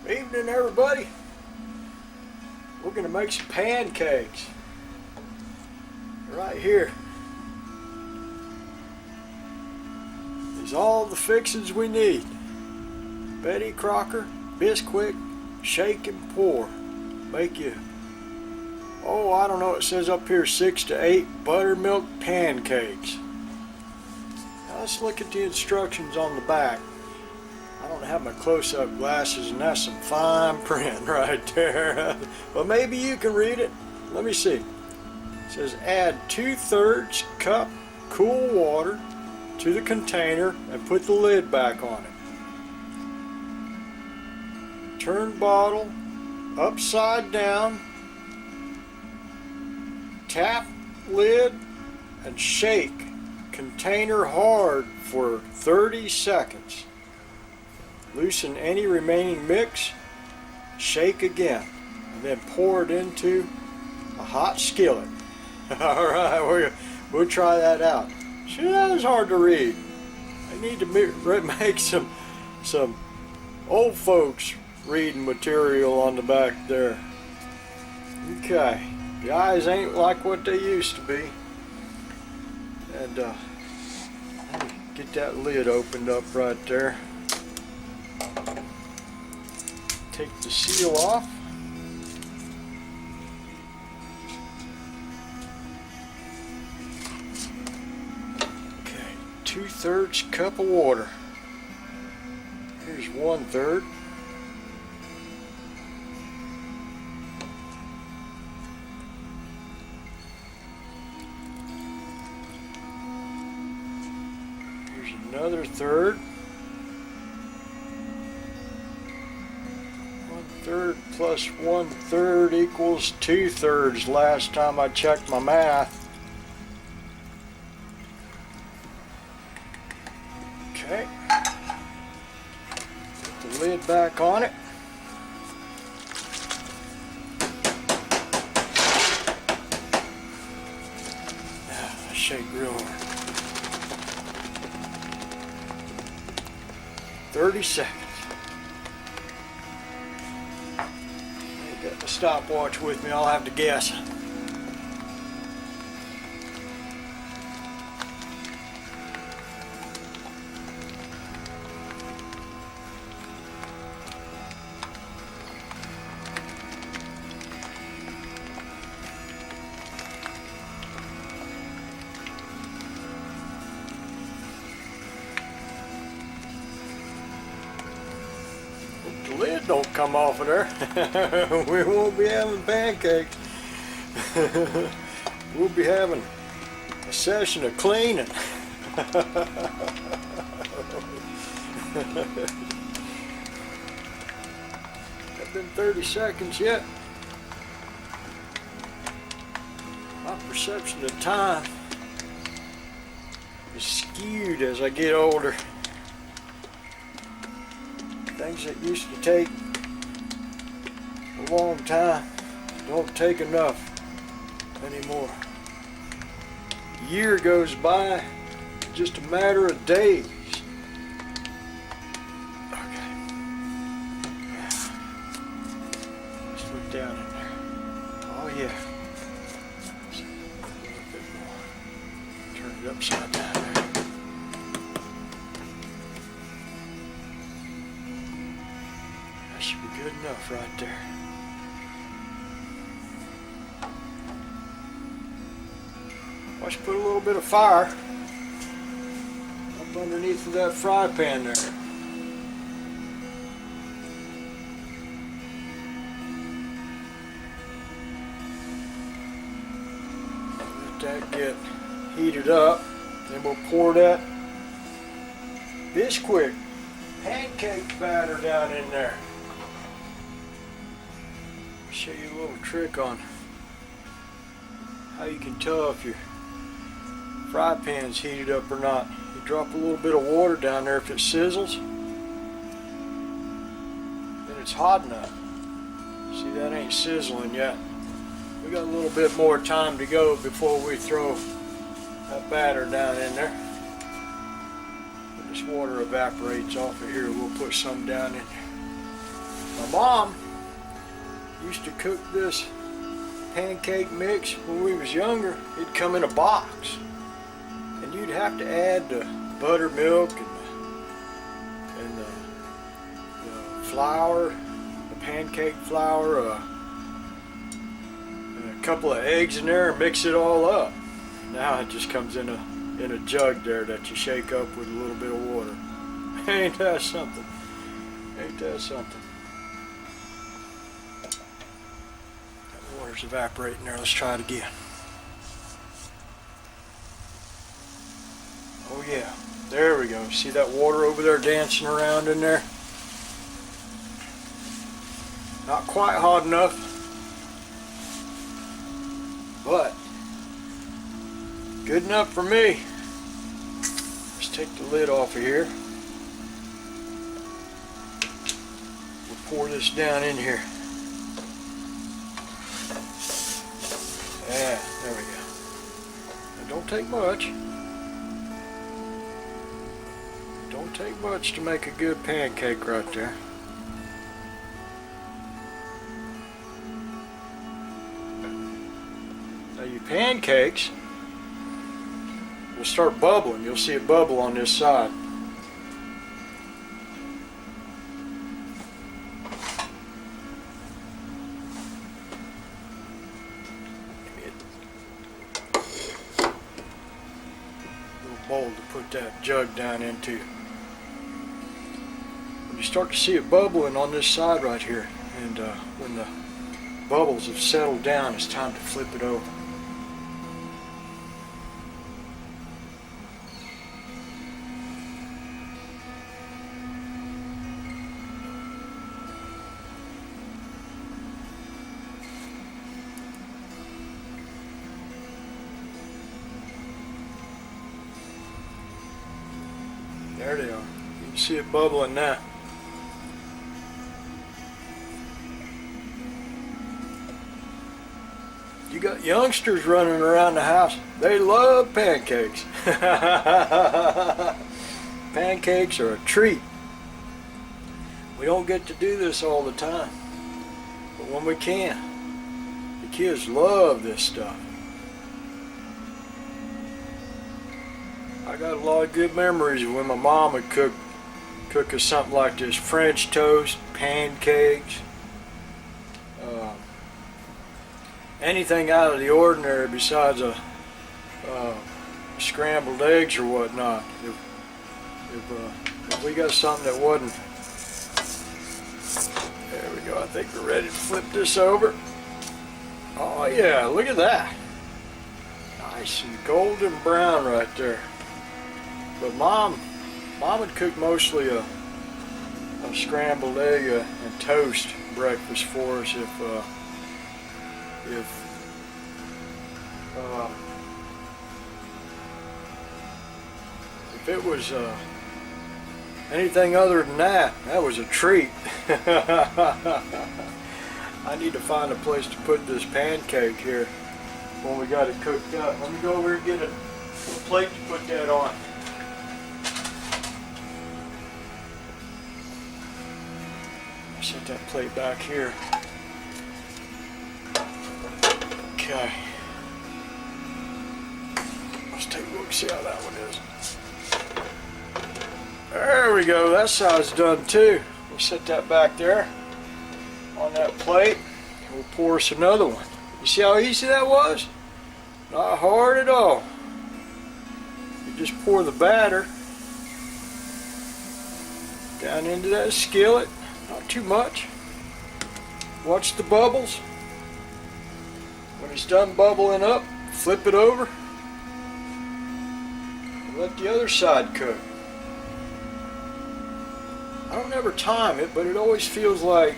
Evening, everybody. We're gonna make some pancakes right here. These are all the fixings we need. Betty Crocker, Bisquick, shake and pour. Make you, oh, I don't know, it says up here 6 to 8 buttermilk pancakes. Now let's look at the instructions on the back. I don't have my close-up glasses, and that's some fine print right there. But maybe you can read it. Let me see. It says add 2/3 cup cool water to the container and put the lid back on it. Turn bottle upside down. Tap lid and shake container hard for 30 seconds. Loosen any remaining mix, shake again, and then pour it into a hot skillet. Alright, we'll try that out. Sure, that was hard to read. I need to make some old folks reading material on the back there. Okay, the eyes ain't like what they used to be. And let me get that lid opened up right there. Take the seal off. Okay, 2/3 cup of water. Here's 1/3. Here's another 1/3. 1/3 plus 1/3 equals 2/3 last time I checked my math. Okay. Put the lid back on it. I shake real hard. 30 seconds. Got the stopwatch with me, I'll have to guess. The lid don't come off of there. We won't be having pancakes. We'll be having a session of cleaning. It's been 30 seconds yet. My perception of time is skewed as I get older. Things that used to take a long time don't take enough anymore. A year goes by, just a matter of days. Okay. Let's look down in there. Oh yeah. A little bit more. Turn it upside down there. That should be good enough right there. Let's put a little bit of fire up underneath of that fry pan there. Let that get heated up. Then we'll pour that Bisquick pancake batter down in there. I'll show you a little trick on how you can tell if your fry pan's heated up or not. You drop a little bit of water down there. If it sizzles, then it's hot enough. See, that ain't sizzling yet. We got a little bit more time to go before we throw that batter down in there. When this water evaporates off of here, we'll put some down in there. My mom used to cook this pancake mix when we was younger. It'd come in a box, and you'd have to add the buttermilk and the flour, the pancake flour, and a couple of eggs in there, and mix it all up. Now it just comes in a jug there that you shake up with a little bit of water. Ain't that something? Ain't that something? That water's evaporating there. Let's try it again. Oh yeah, there we go. See that water over there dancing around in there? Not quite hot enough, but good enough for me. Let's take the lid off of here. We'll pour this down in here. Yeah, there we go. It don't take much. It don't take much to make a good pancake right there. Now your pancakes will start bubbling. You'll see it bubble on this side. Little bowl to put that jug down into. When you start to see it bubbling on this side right here, and when the bubbles have settled down, it's time to flip it over. There they are. You can see it bubbling now. You got youngsters running around the house. They love pancakes. Pancakes are a treat. We don't get to do this all the time, but when we can, the kids love this stuff. I got a lot of good memories of when my mom would cook us something like this: French toast, pancakes, anything out of the ordinary besides a scrambled eggs or whatnot. If we got something that wasn't, there we go. I think we're ready to flip this over. Oh yeah, look at that, nice and golden brown right there. But Mom would cook mostly a scrambled egg and toast breakfast for us if it was anything other than that, that was a treat. I need to find a place to put this pancake here when we got it cooked up. Let me go over and get a plate to put that on. Set that plate back here. Okay. Let's take a look, see how that one is. There we go, that side's done too. We'll set that back there on that plate. We'll pour us another one. You see how easy that was? Not hard at all. You just pour the batter down into that skillet. Not too much. Watch the bubbles. When it's done bubbling up, flip it over. And let the other side cook. I don't ever time it, but it always feels like,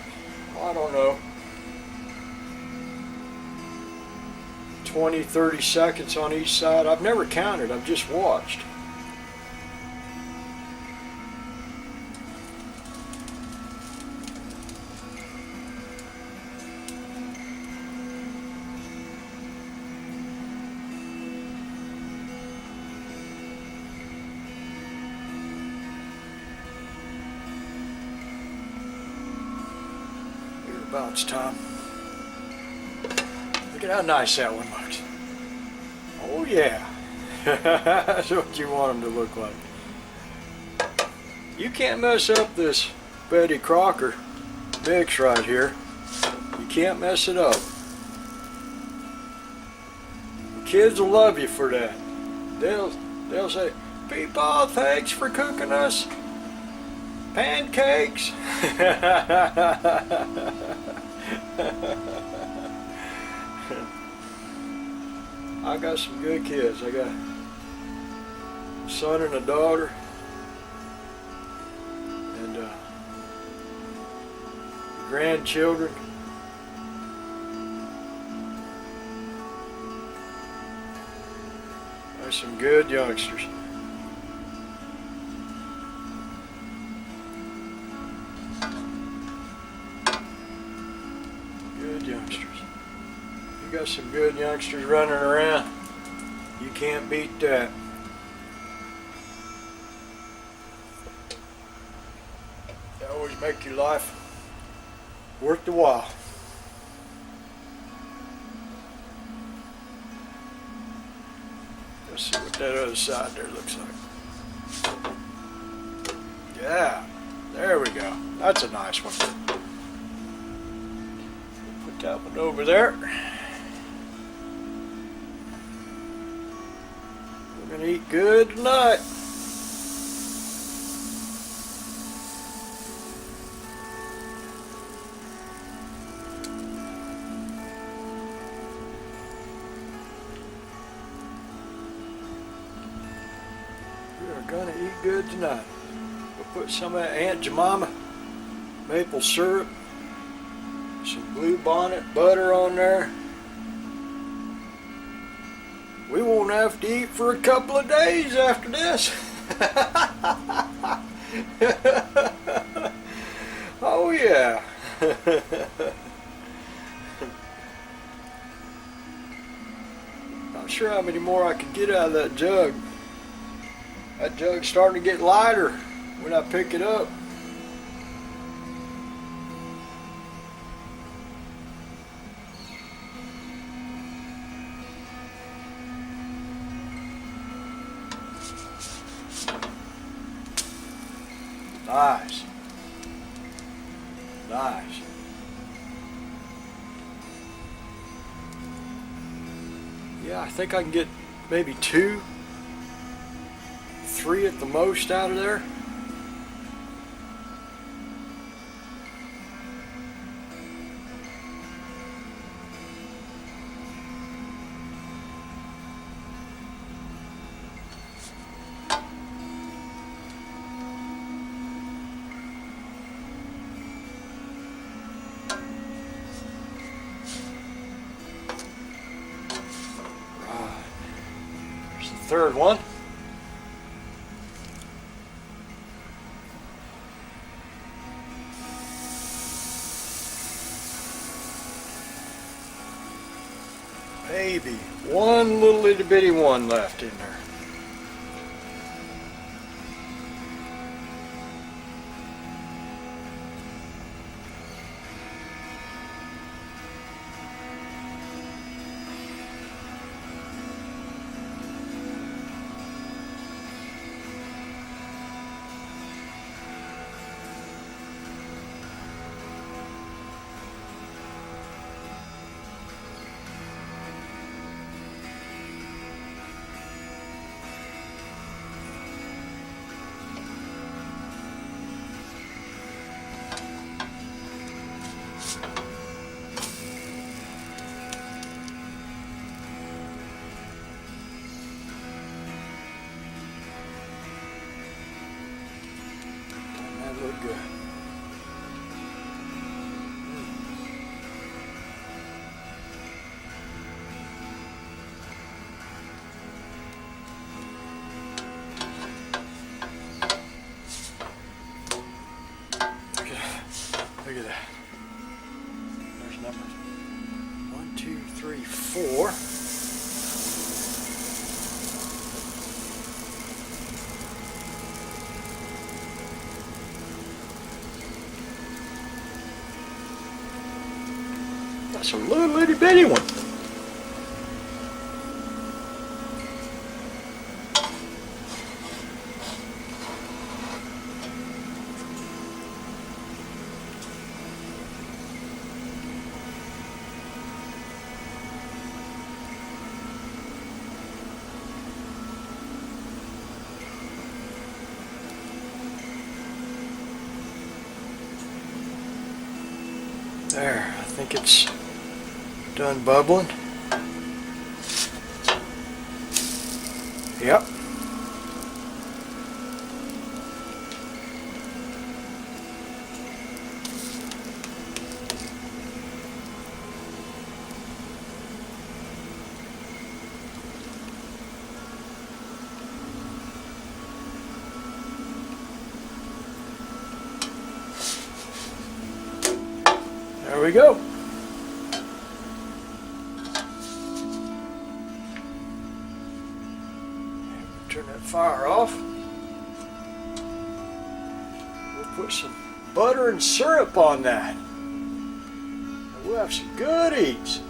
I don't know, 20, 30 seconds on each side. I've never counted, I've just watched. Bounce time. Look at how nice that one looks. Oh yeah. That's what you want them to look like. You can't mess up this Betty Crocker mix right here. You can't mess it up. The kids will love you for that. They'll say, "PeePaw, thanks for cooking us pancakes." I got some good kids. I got a son and a daughter, and grandchildren. There's some good youngsters. Good youngsters. You got some good youngsters running around. You can't beat that. They always make your life worth the while. Let's see what that other side there looks like. Yeah, there we go. That's a nice one. Put that one over there. We're gonna eat good tonight. We're gonna eat good tonight. We'll put some of that Aunt Jemima maple syrup, some Blue Bonnet butter on there. We won't have to eat for a couple of days after this. Oh yeah. Not sure how many more I can get out of that jug. That jug's starting to get lighter when I pick it up. Nice. Nice. Yeah, I think I can get maybe 2, 3 at the most out of there. There's the third one. Maybe one little itty bitty one left in there. That look good. Look at that. There's numbers 1, 2, 3, 4. That's a little itty bitty one. There, I think it's done bubbling. Yep. There we go. Turn that fire off. We'll put some butter and syrup on that. And we'll have some goodies.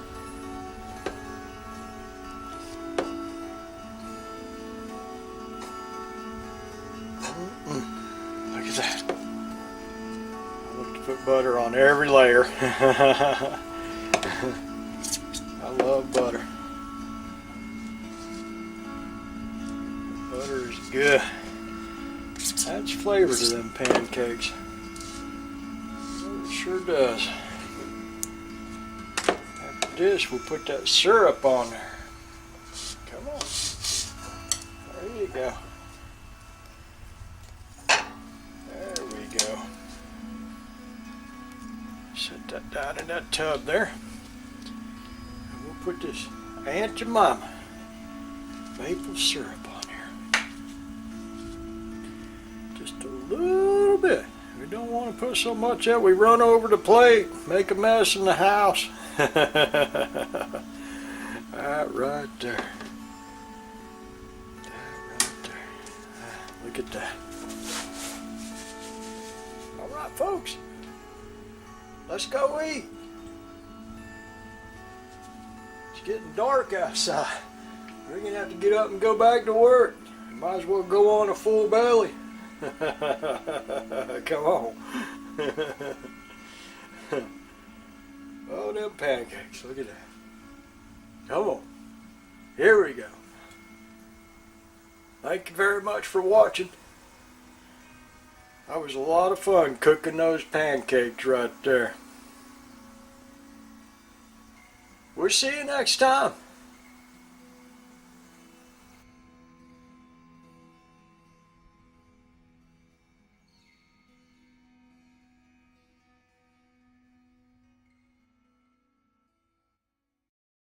Look at that. Put butter on every layer. I love butter. Butter is good. Adds flavor to them pancakes. It sure does. After this, we'll put that syrup on there. Come on. There you go. There we go. Set that down in that tub there. And we'll put this Aunt Jemima maple syrup on here. Just a little bit. We don't want to put so much that we run over the plate, make a mess in the house. That right there. That right there. Look at that. All right, folks. Let's go eat. It's getting dark outside. We're gonna have to get up and go back to work. Might as well go on a full belly. Come on. Oh, them pancakes. Look at that. Come on. Here we go. Thank you very much for watching. That was a lot of fun cooking those pancakes right there. We'll see you next time.